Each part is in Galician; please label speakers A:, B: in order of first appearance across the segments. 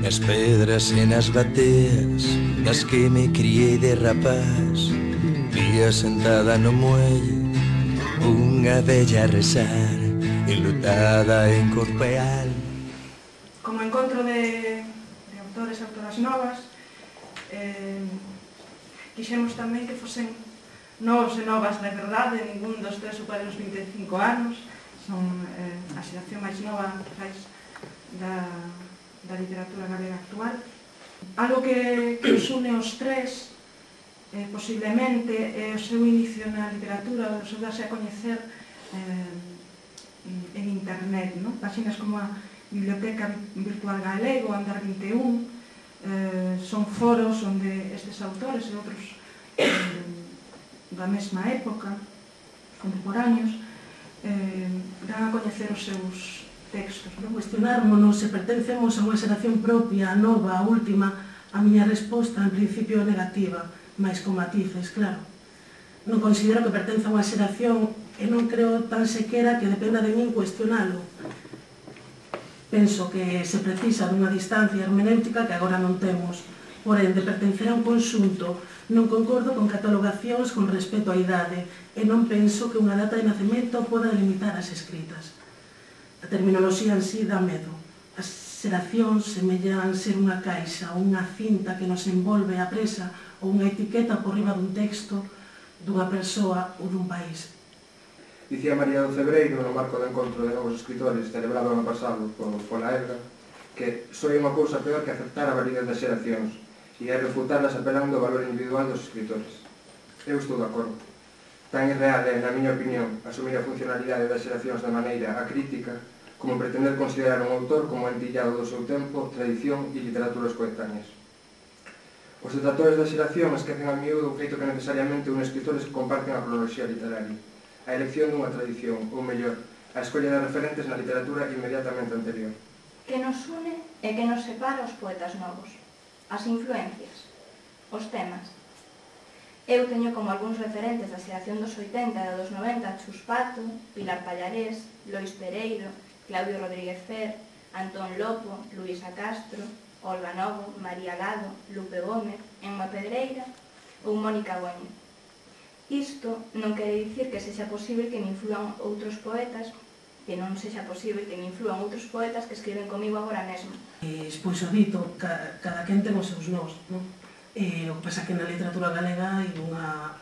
A: nas pedras e nas bateas nas que me criei de rapaz. Vía sentada no muelle unha bella a rezar, enlutada en corpo e alma.
B: Como encontro de autores e autoras novas, quixemos tamén que fosen novos e novas de verdade, ningún dos tres supera os 25 anos, son a xeración máis nova da literatura galega actual. Algo que os une os tres, posiblemente, é o seu inicio na literatura, o seu darse a coñecer en internet, páxinas como a Biblioteca Virtual Galego, Andar 21, son foros onde estes autores e outros da mesma época, contemporáneos, dan a coñecer os seus textos.
C: Cuestionármonos se pertencemos a unha xeración propia, nova, a última. A miña resposta, en principio, é negativa, mais con matices, claro. Non considero que pertenza a unha xeración e non creo tan sequera que dependa de min cuestionalo. Penso que se precisa dunha distancia hermenéutica que agora non temos. Porén, de pertencer a un conxunto, non concordo con catalogacións con respecto á idade e non penso que unha data de nacemento poda delimitar as escritas. A terminoloxía en sí dá medo. As xeracións semellan ser unha caixa ou unha cinta que nos envolve a presa ou unha etiqueta por riba dun texto, dunha persoa ou dun país.
D: Dicía María do Cebreiro, no marco do encontro de novos escritores celebrado ano pasado pola ERGA, que só hai unha cousa peor que aceptar a validez das xeracións e é refutarlas apelando ao valor individual dos escritores. Eu estou de acordo. Tan irreal é, na miña opinión, asumir a funcionalidade das xeracións de maneira acrítica como pretender considerar un autor como entillado do seu tempo, tradición e literaturas coetáneas. Os detractores da xeración esquecen a miúdo o feito que necesariamente un escritores que comparten a cronoloxía literaria, a elección dunha tradición, ou mellor, a escolla de referentes na literatura inmediatamente anterior.
E: Que nos une e que nos separa os poetas novos, as influencias, os temas. Eu teño como algúns referentes da xeración dos 80 e dos 90 Chus Pato, Pilar Pallarés, Lois Pereiro, Claudio Rodríguez Fer, Antón Lopo, Luisa Castro, Olga Novo, María Lado, Lupe Gómez, Emma Pedreira ou Mónica Goñi. Isto non quere dicir que sexa posible que me inflúan outros poetas, que non sexa posible que me inflúan outros poetas que escriben comigo agora mesmo.
C: Pois o dito, cada quen ten os seus nós, non? O que pasa que na literatura galega hai unha,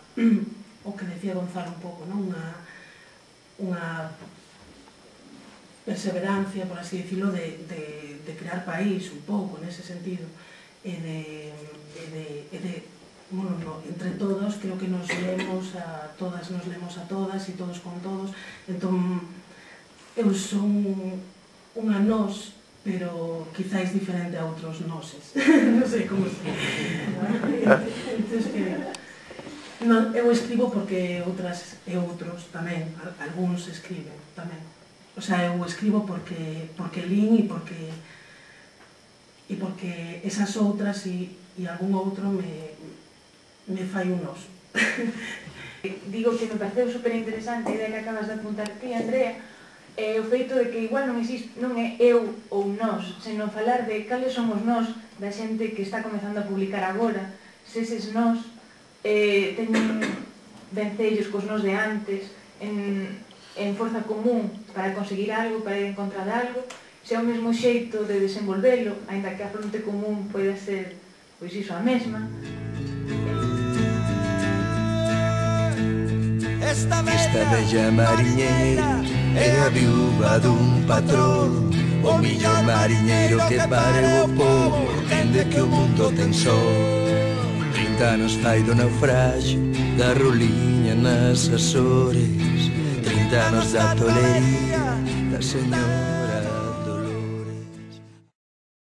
C: o que decía Gonzalo un pouco, non? Unha perseverancia, por así decirlo, de crear país un pouco, nese sentido, e de bueno, entre todos, creo que nos lemos a todas e todos con todos, entón eu son unha nós, pero quizáis diferente a outros noses, non sei como se eu escribo porque outras e outros tamén, algúns escriben tamén, o sea, eu escribo porque lín e porque esas outras e algún outro me fai un nos.
F: Digo que me pareceu superinteresante a idea que acabas de apuntar ti, Andrea, o feito de que igual non é eu ou nós, senón falar de cales son os nós da xente que está comezando a publicar agora, se eses nós teñen vencellos cos nós de antes, en forza común para conseguir algo, para encontrar algo, se é o mesmo xeito de desenvolvelo, aínda que a fronte común pode ser, pois iso, a mesma.
A: Esta bella mariñeira é a viúva dun patrón, o millor mariñeiro que pareu o povo, entende que o mundo ten sol. 30 anos fai do naufraxio da roliña nas Azores, 30 anos da tolería da señora